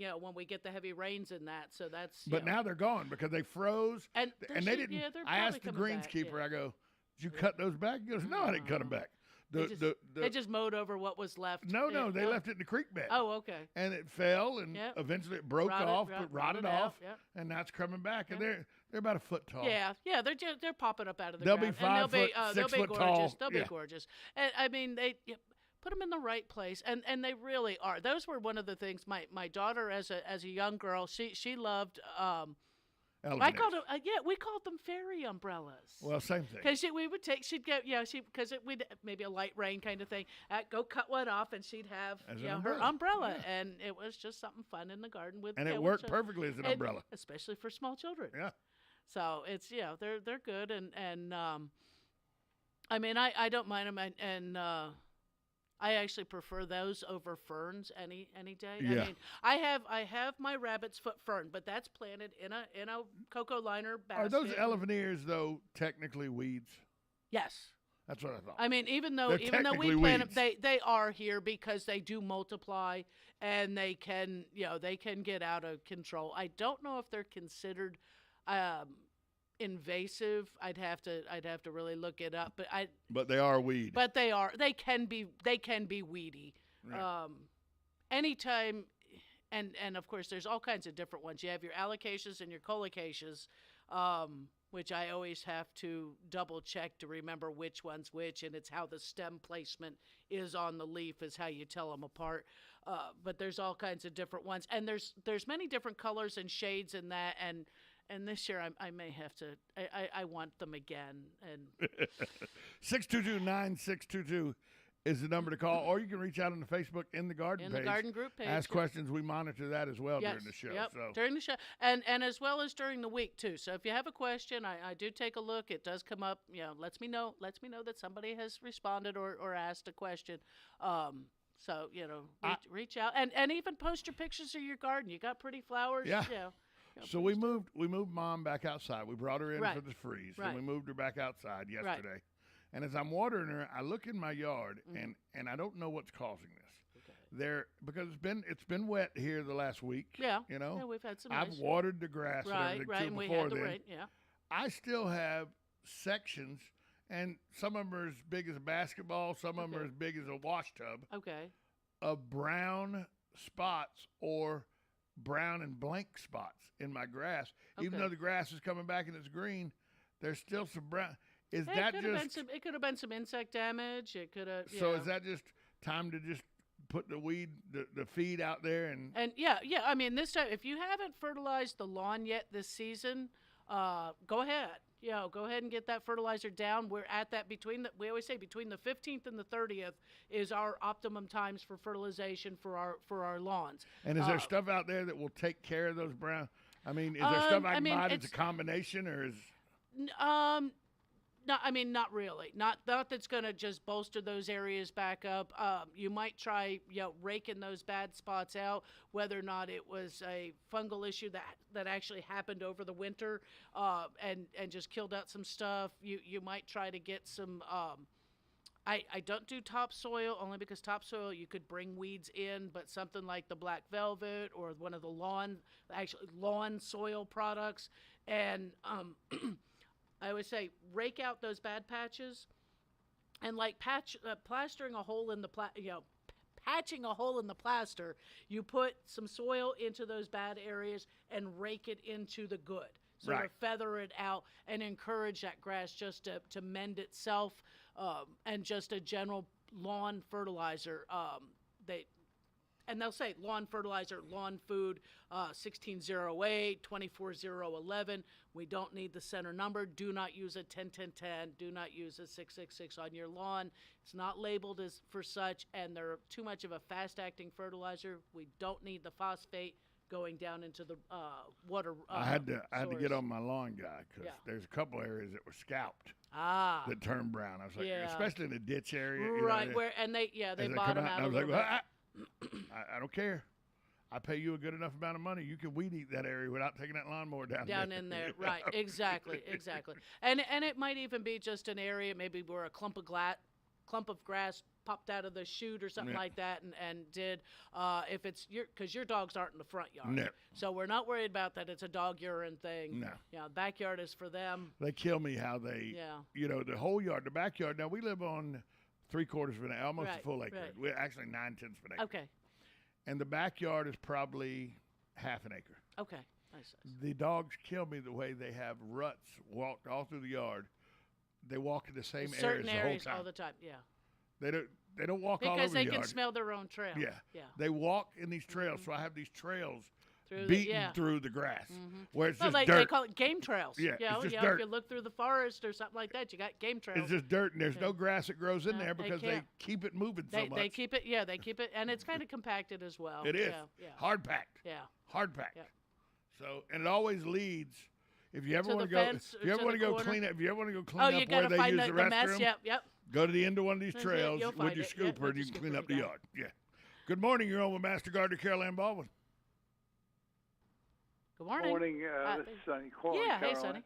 get the heavy rains in that. So that's. But now they're gone because they froze. And they should- didn't. yeah, they're I asked the probably coming back, greenskeeper. yeah. I go, "Did you cut those back?" He goes, "No, I didn't cut them back." They just mowed over what was left. No, they oh. left it in the creek bed. Oh, okay. And it fell, and Yep. eventually it broke Rotted- off, rot- but rotted rotted out, off, yep. and now it's coming back. And Yep. they're about a foot tall. Yeah, they're popping up out of the They'll be ground. 5 and they'll be, foot, they'll 6 be foot gorgeous. tall. They'll Yeah. be gorgeous. And I mean, put them in the right place, and they really are. Those were one of the things. My daughter, as a young girl, she loved. Elephant I called ears. them. We called them fairy umbrellas. Well, same thing. Because we would take, she'd get, because we'd maybe a light rain kind of thing. Go cut one off, and she'd have As an her umbrella. umbrella, Yeah. and it was just something fun in the garden with. And it with worked children. perfectly as an And umbrella. especially for small children. Yeah. So it's they're good, and I mean I don't mind them, and I actually prefer those over ferns any day. Yeah. I mean I have my rabbit's foot fern, but that's planted in a cocoa liner basket. Are those elephant ears though technically weeds? Yes. That's what I thought. I mean, even though They're we technically plant them, weeds. they are here because they do multiply, and they can get out of control. I don't know if they're considered invasive. I'd have to really look it up, But they are weed. But they can be weedy. Right. Anytime, and of course there's all kinds of different ones. You have your alocasias and your colocaceas, which I always have to double check to remember which one's which, and it's how the stem placement is on the leaf is how you tell them apart. But there's all kinds of different ones, and there's many different colors and shades in that, and this year I may have to. I want them again. And 622-9622 is the number to call, or you can reach out on the Facebook in the garden In page. the garden group page, Ask yep. questions. We monitor that as well Yes, during the show. Yep, So during the show, and as well as during the week too. So if you have a question, I do take a look. It does come up. Lets me know that somebody has responded or asked a question. So reach out and even post your pictures of your garden. You got pretty flowers. Yeah. You know, So we moved Mom back outside. We brought her in Right. for the freeze, Right. and we moved her back outside yesterday. And as I'm watering her, I look in my yard, Mm-hmm. and I don't know what's causing this. Because it's been wet here the last week. Yeah. You know. Yeah, we've had some. I've nice- watered the grass and Right, everything right, too and we before had the then. rain. Yeah. I still have sections, and some of them are as big as a basketball, some of them are as big as a wash tub, Okay. of brown spots or brown and blank spots in my grass. Even Okay. though the grass is coming back and it's green, there's still some brown. Is It that could have been just some. It could have been some insect damage. It could have. so? Is that just time to just put the feed out there and Yeah. I mean, this time, if you haven't fertilized the lawn yet this season, go ahead. Go ahead and get that fertilizer down. We're at that we always say between the 15th and the 30th is our optimum times for fertilization for our lawns. is there stuff out there that will take care of those brown? I mean, is there stuff I can buy that's a combination, or is No, I mean, not really. Not that's going to just bolster those areas back up. You might try, raking those bad spots out, whether or not it was a fungal issue that actually happened over the winter, and just killed out some stuff. You might try to get some. I don't do topsoil only because topsoil you could bring weeds in, but something like the black velvet or one of the lawn soil products, and I always say rake out those bad patches, and like plastering a hole in the patching a hole in the plaster. You put some soil into those bad areas and rake it into the good. So Right. to feather it out and encourage that grass just to mend itself, and just a general lawn fertilizer. They'll say lawn fertilizer, lawn food, 1608, 24011. We don't need the center number. Do not use a 101010. Do not use a 666 on your lawn. It's not labeled as for such, and they're too much of a fast-acting fertilizer. We don't need the phosphate. going down into the water. I had to get source. on my lawn guy because Yeah. there's a couple areas that were scalped Ah. that turned brown. I was like, Yeah. especially in the ditch area, Right, where they as bottom come out and I a was little like, bit. well, I don't care. I pay you a good enough amount of money. You can weed eat that area without taking that lawnmower down there. In there, right? Exactly. And it might even be just an area, maybe where a clump of grass popped out of the chute or something like that, and did. If it's because your dogs aren't in the front yard, No. so we're not worried about that. It's a dog urine thing. No. Yeah, backyard is for them. They kill me how they, the whole yard, the backyard. Now we live on 3/4 of an acre, almost a full acre. Right. We're actually 9/10 of an acre. Okay. And the backyard is probably half an acre. Okay. Nice. The dogs kill me the way they have ruts walked all through the yard. They walk in the same Certain areas the whole time. all the time. Yeah. They don't walk all over Because they the can yard. smell their own trail. Yeah. They walk in these trails, so I have these trails beaten through the grass, where it's just they dirt. call it game trails. Yeah, it's just If dirt. you look through the forest or something like that, you got game trails. It's just dirt, and there's no grass that grows in No, there they because they can't. keep it moving so much. They keep it. They keep it, and it's kind of compacted as well. It is Yeah. hard packed. Yeah. Hard packed. Yeah. So, and it always leads. If you ever To want the to go, fence if you or ever to want to the go corner? clean up, if you ever want to go clean Oh, up you where gotta they find use the the mess. restroom, Yep. go to the end of one of these That's it, trails you'll with find your it. Yep, scooper, with and you your can clean scooper, up the yeah. yard. Yeah. Good morning. You're on with Master Gardener Carol Ann Baldwin. Good morning. Morning. This is Sonny calling. Yeah. Hey, Caroline. Sonny.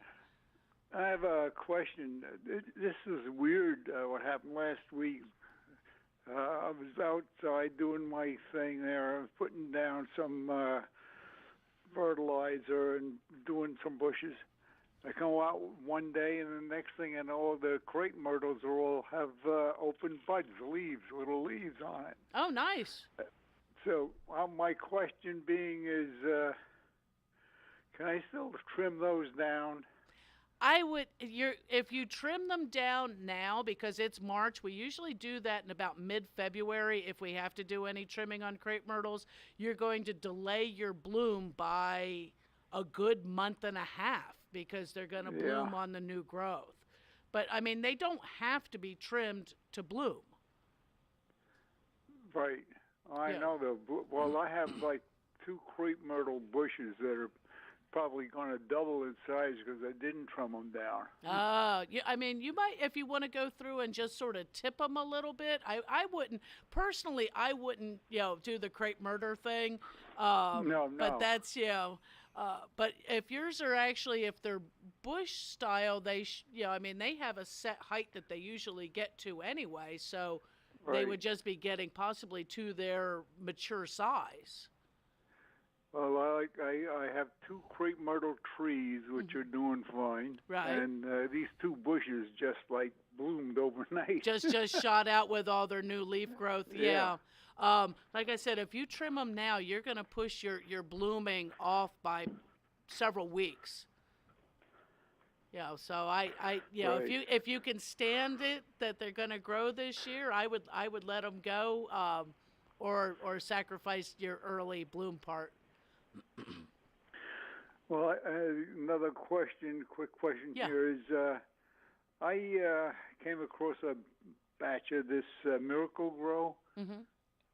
I have a question. This is weird. What happened last week? I was outside doing my thing there. I was putting down some fertilizer and doing some bushes. I come out one day, and the next thing I know, the crepe myrtles have open buds, little leaves on it. Oh, nice. So my question being is, can I still trim those down? I would. If you trim them down now, because it's March, we usually do that in about mid-February. If we have to do any trimming on crepe myrtles, you're going to delay your bloom by a good month and a half because they're going to bloom on the new growth. But I mean, they don't have to be trimmed to bloom. Right. I know well, I have like 2 crepe myrtle bushes that are probably going to double in size because I didn't trim them down. I mean, you might, if you want to go through and just sort of tip them a little bit. I wouldn't, personally, do the crepe myrtle thing. No. But that's, but if yours are actually, if they're bush style, they have a set height that they usually get to anyway. So they would just be getting possibly to their mature size. Well, I have 2 crepe myrtle trees which are doing fine, Right. And these 2 bushes just like bloomed overnight. just shot out with all their new leaf growth. Yeah. Like I said, if you trim them now, you're going to push your blooming off by several weeks. So if you can stand it that they're going to grow this year, I would let them go, or sacrifice your early bloom part. Well, another quick question here is, I came across a batch of this Miracle Grow. Mm-hmm.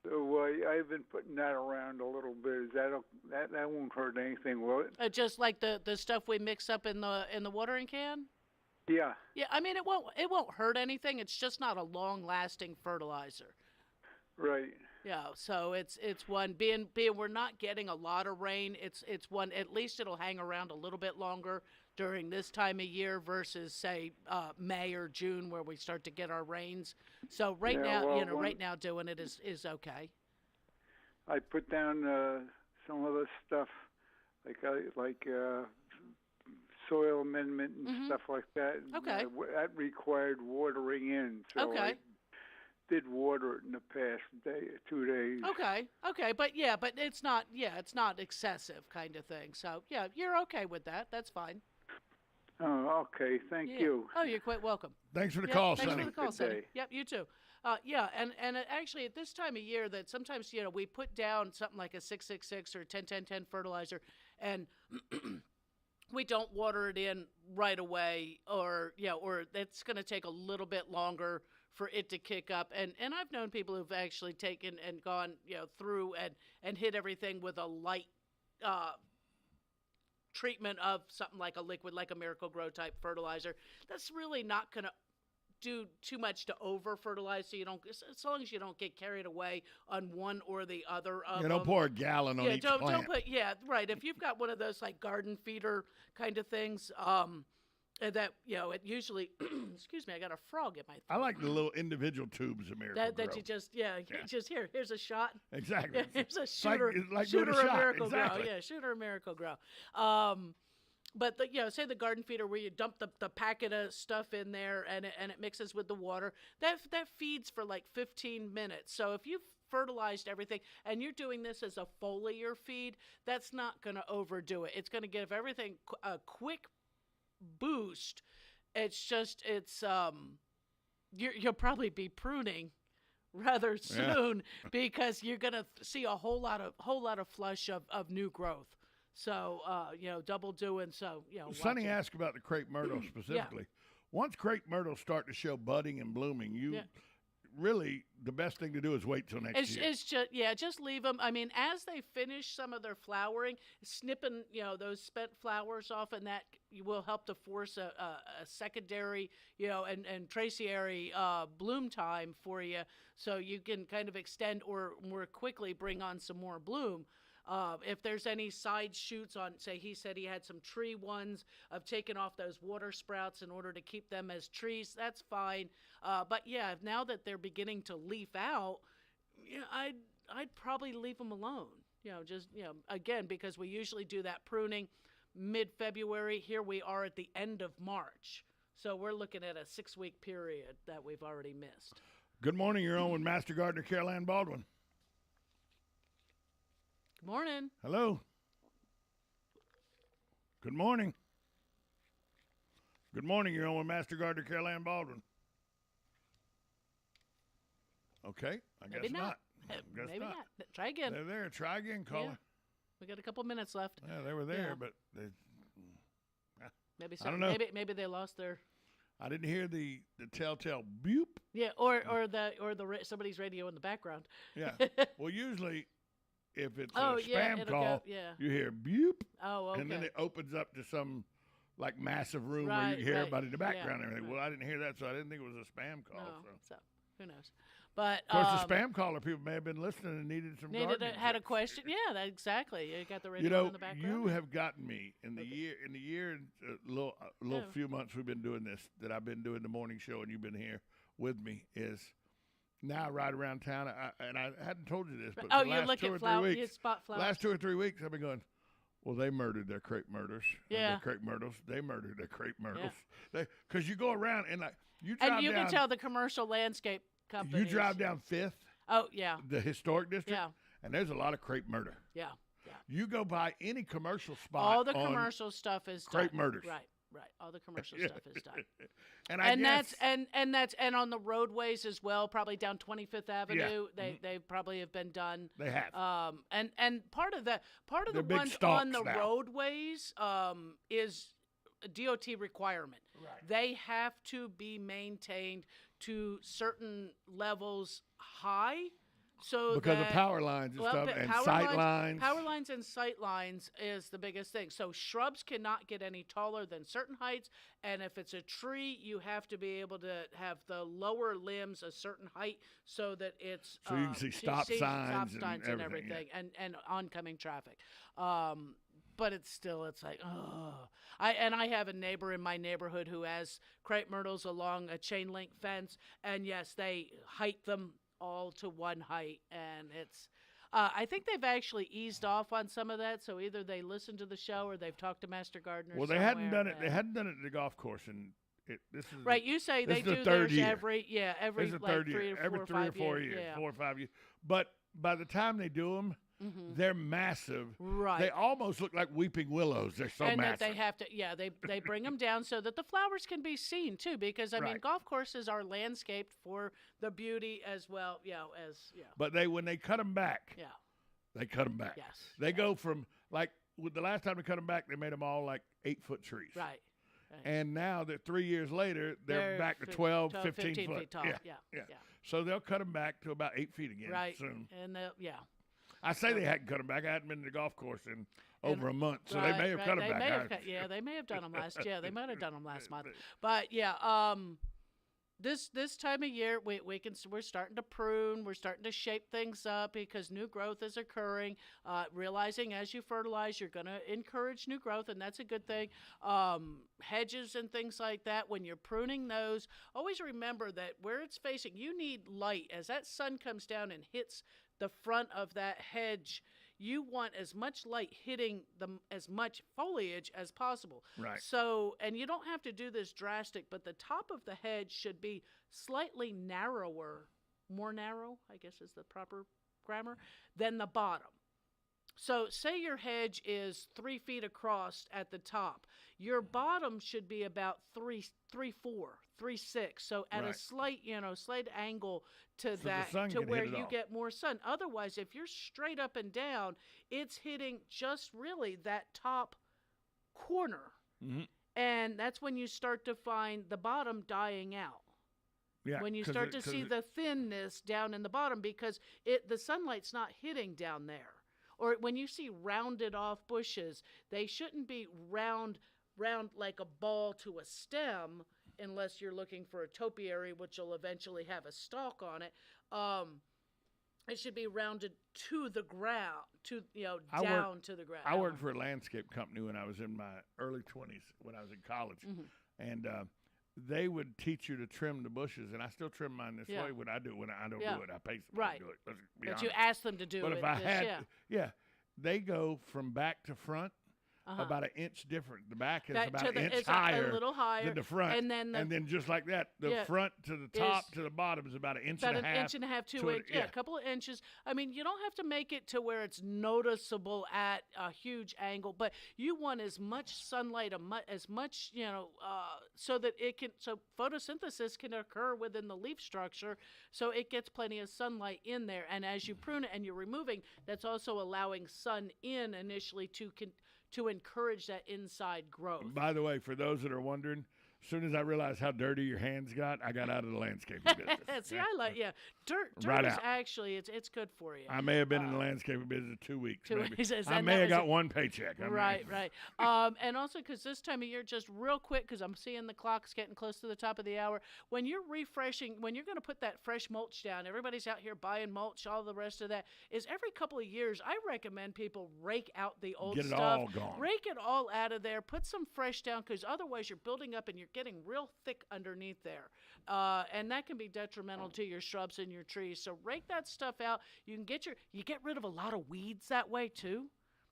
So I've been putting that around a little bit. Is that won't hurt anything, will it? Just like the stuff we mix up in the watering can. Yeah. Yeah, I mean it won't hurt anything. It's just not a long-lasting fertilizer. Right. Yeah, so it's one being we're not getting a lot of rain. It's one, at least it'll hang around a little bit longer during this time of year versus say May or June where we start to get our rains. So right now doing it is okay. I put down some of the stuff like soil amendment and stuff like that. Okay. That required watering in. So okay. I did water it in the past 2 days. Okay, but it's not excessive kind of thing. So yeah, you're okay with that. That's fine. Oh, okay. Thank you. Oh, you're quite welcome. Thanks for the call, Thanks Sonny. for the call, Good Sonny. day. Yep, you too. And actually at this time of year that sometimes we put down something like a 666 or 10-10-10 fertilizer, and we don't water it in right away, or it's going to take a little bit longer for it to kick up. And I've known people who've actually taken and gone through and hit everything with a light treatment of something like a liquid, like a Miracle Grow type fertilizer, that's really not going to do too much to over fertilize, so you don't, as long as you don't get carried away on one or the other of don't them. pour a gallon on each plant. Don't put, right. If you've got one of those like garden feeder kind of things, that it usually, excuse me, I got a frog in my throat. I like the little indivial tubes of Miracle Grow. That you just, here's a shot. Exactly. Here's a shooter, like shooter doing a of shot. Miracle Exactly. Grow. Yeah, shooter of Miracle Grow. But say the garden feeder where you dump the packet of stuff in there and it mixes with the water, that feeds for like 15 minutes. So if you've fertilized everything and you're doing this as a foliar feed, that's not going to overdo it. It's going to give everything a quick boost. You'll probably be pruning rather soon because you're going to see a whole lot of flush of new growth. So, double doing. So, Sonny asked about the Crepe Myrtle specifically. Once Crepe Myrtle start to show budding and blooming, really the best thing to do is wait till next year. It's just leave them. I mean, as they finish some of their flowering, snipping, those spent flowers off, and that will help to force a secondary, and tertiary bloom time for you, so you can kind of extend or more quickly bring on some more bloom. If there's any side shoots on, say he said he had some tree ones of taking off those water sprouts in order to keep them as trees, that's fine. But now that they're beginning to leaf out, I'd probably leave them alone. Again, because we usually do that pruning mid-February. Here we are at the end of March. So we're looking at a 6-week period that we've already missed. Good morning, you're on with Master Gardener Caroline Baldwin. Good morning. Hello. Good morning. Good morning. You're on with Master Gardener Caroline Baldwin. Okay, I Maybe guess not. Maybe not. Try again. They're there. Try again, caller. Yeah. We got a couple minutes left. Yeah, they were there, but they, maybe I don't know. Maybe they lost their. I didn't hear the telltale boop. Yeah, or somebody's radio in the background. Yeah. Well, usually. If it's a spam call, you hear boop. Oh, okay. And then it opens up to some like massive room where you can hear everybody in the background and everything. Right. Well, I didn't hear that, so I didn't think it was a spam call. No, so who knows? But of course, the spam caller people may have been listening and needed some gardening had a tips. question. Yeah, exactly. You got the radio in the background. You have gotten me in the year, little few months we've been doing this, that I've been doing the morning show, and you've been here with me, is now right around town, and I hadn't told you this, but you look at flowers, you spot flowers. Last 2 or 3 weeks, I've been going, well, they murdered their crepe myrtles. Yeah. Their crepe myrtles. They murdered their crepe myrtles. Because you go around and you drive down. And you down, can tell the commercial landscape companies. You drive down 5th. Oh, yeah. The historic district. Yeah. And there's a lot of crepe myrtle. Yeah. You go by any commercial spot. All the commercial stuff is crepe done. myrtles. Right. All the commercial stuff is done. and that's on the roadways as well, probably down 25th Avenue. They probably have been done. They have. And part of the They're ones on the now. roadways is a DOT requirement. Right. They have to be maintained to certain levels high. So because of power lines and stuff, and sight lines. Power lines and sight lines is the biggest thing. So shrubs cannot get any taller than certain heights, and if it's a tree, you have to be able to have the lower limbs a certain height so that it's so you can see stop signs and everything, and oncoming traffic. But it's like, I have a neighbor in my neighborhood who has crepe myrtles along a chain link fence, and yes, they height them all to one height, and it's I think they've actually eased off on some of that, so either they listen to the show or they've talked to Master Gardeners. Well, they hadn't done it at the golf course, and this is right. You say they do third theirs year. every like 3 or 4 years, 4 or 5 years. But by the time they do them, they're massive. Right. They almost look like weeping willows. They're so and massive. That they have to, they bring them down so that the flowers can be seen too. Because I mean, golf courses are landscaped for the beauty as well. But when they cut them back, they cut them back. Yes. They go from with the last time they cut them back, they made them all like 8-foot trees. Right. And now that 3 years later, they're back to 12, 15 feet tall. Yeah. So they'll cut them back to about 8 feet again right. soon. And I say they hadn't cut them back. I hadn't been to the golf course in over a month, so they may have cut them They back. may have they may have done them last. Yeah, they might have done them last month. But yeah, this time of year we're starting to prune. We're starting to shape things up because new growth is occurring. Realizing as you fertilize, you're going to encourage new growth, and that's a good thing. Hedges and things like that. When you're pruning those, always remember that where it's facing, you need light as that sun comes down and hits the front of that hedge. You want as much light hitting as much foliage as possible. Right. So, and you don't have to do this drastic, but the top of the hedge should be slightly narrower, more narrow, I guess is the proper grammar, than the bottom. So say your hedge is 3 feet across at the top. Your bottom should be about 3.6. So at a slight angle to that, to where you get more sun. Otherwise, if you're straight up and down, it's hitting just really that top corner. Mm-hmm. And that's when you start to find the bottom dying out. Yeah, when you start to see the thinness down in the bottom because the sunlight's not hitting down there. Or when you see rounded off bushes, they shouldn't be round like a ball to a stem unless you're looking for a topiary, which will eventually have a stalk on it. It should be rounded to the ground, down to the ground. I worked for a landscape company when I was in my early 20s, when I was in college. Mm-hmm. And they would teach you to trim the bushes, and I still trim mine this way when I do it. When I don't do it, I pay somebody to do it. But honest. You ask them to do it. But if I had, they go from back to front about an inch different. The back is about an inch higher, a little higher than the front. And then just like that, the front to the top to the bottom is about an inch and a half. About an inch and a half, 2 inches. Yeah, a couple of inches. I mean, you don't have to make it to where it's noticeable at a huge angle, but you want as much sunlight, as much, so that photosynthesis can occur within the leaf structure, so it gets plenty of sunlight in there. And as you prune it and you're removing, that's also allowing sun in initially to encourage that inside growth. By the way, for those that are wondering, as soon as I realized how dirty your hands got, I got out of the landscaping business. See, I like, dirt right is out. Actually, it's good for you. I may have been in the landscaping business 2 weeks. 2 weeks. I may have got one paycheck. Right. And also because this time of year, just real quick, because I'm seeing the clock's getting close to the top of the hour, when you're refreshing, when you're going to put that fresh mulch down, everybody's out here buying mulch, all the rest of that, is every couple of years, I recommend people rake out the old stuff. Get it all gone. Rake it all out of there. Put some fresh down, because otherwise you're building up and you're getting real thick underneath there. And that can be detrimental to your shrubs and your trees. So rake that stuff out. You get rid of a lot of weeds that way too.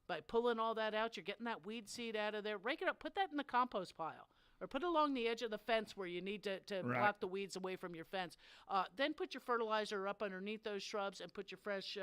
By pulling all that out, you're getting that weed seed out of there. Rake it up, put that in the compost pile. Or put it along the edge of the fence where you need to block the weeds away from your fence. Then put your fertilizer up underneath those shrubs and put your fresh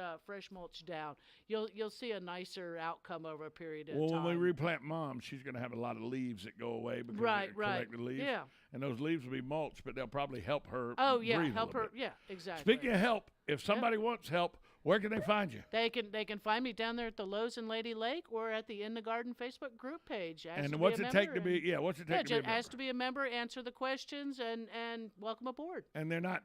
mulch down. You'll see a nicer outcome over a period of time. Well, when we replant Mom, she's going to have a lot of leaves that go away because they collect the leaves. Yeah. And those leaves will be mulch, but they'll probably help her. Oh yeah, breathe help a her. bit. Yeah, exactly. Speaking of help, if somebody wants help, where can they find you? They can find me down there at the Lowe's in Lady Lake or at the In the Garden Facebook group page. What's it take to be? Yeah, what's it take to be a member? Ask to be a member, answer the questions, and welcome aboard. And they're not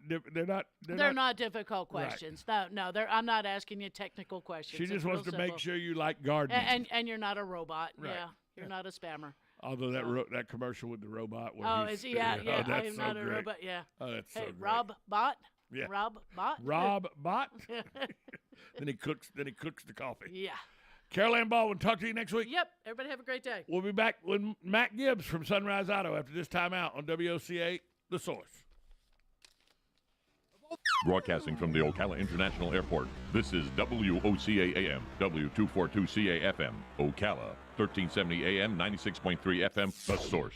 difficult questions. Right. No, I'm not asking you technical questions. She just wants to make sure you like gardening. And you're not a robot. Right. Yeah, you're not a spammer. Although that commercial with the robot. Is he? Yeah. Oh, I am so not great. a robot. Yeah. Oh, that's so great. Rob Bot. Yeah. Rob Bot. Rob Bot. Then he cooks the coffee. Yeah. Carol Ann Baldwin, talk to you next week. Yep. Everybody have a great day. We'll be back with Matt Gibbs from Sunrise Auto after this time out on WOCA, The Source. Broadcasting from the Ocala International Airport, this is WOCA AM, W242CA FM, Ocala, 1370 AM, 96.3 FM, The Source.